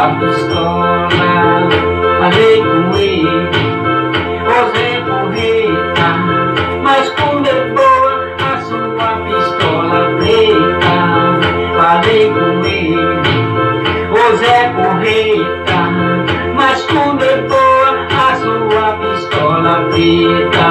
sua pistola. Falei com ele, ô Zé Porreta, mas como é boa a sua pistola preta. Falei com ele, ô Zé Porreta, mas como é boa a sua pistola preta.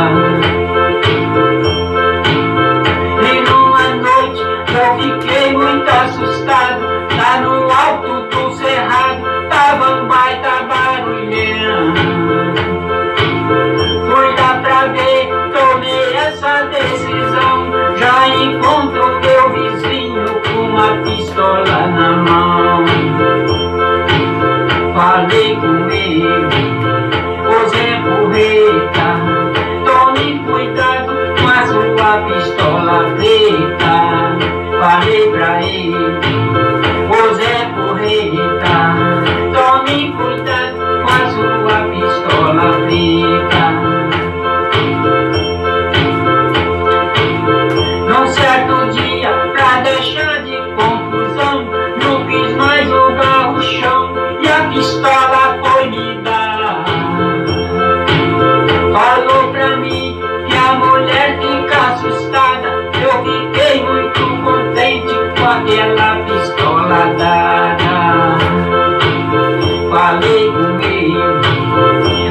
E numa noite eu fiquei muito assustado, lá no alto do cerrado tava um baita barulhão. Fui lá pra ver, tomei essa decisão, já encontro meu vizinho com uma pistola na mão. Falei com ele, ô Zé Porreta, tome cuidado com a sua pistola preta. Falei pra ele, ô Zé Porreta, tome cuidado com a sua pistola preta. Num certo dia, pra deixar de confusão, não quis mais o garro-chão e a pistola foi me dar. Falou pra mim que a mulher fica assustada, eu fiquei muito contente com aquela pistola dada. Falei com ele,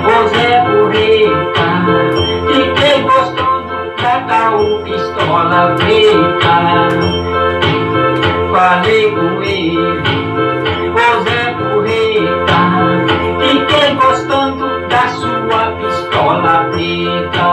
ô Zé Porreta, fiquei gostando da tal pistola preta. Falei com ele, ô Zé Porreta, fiquei gostando da sua pistola preta.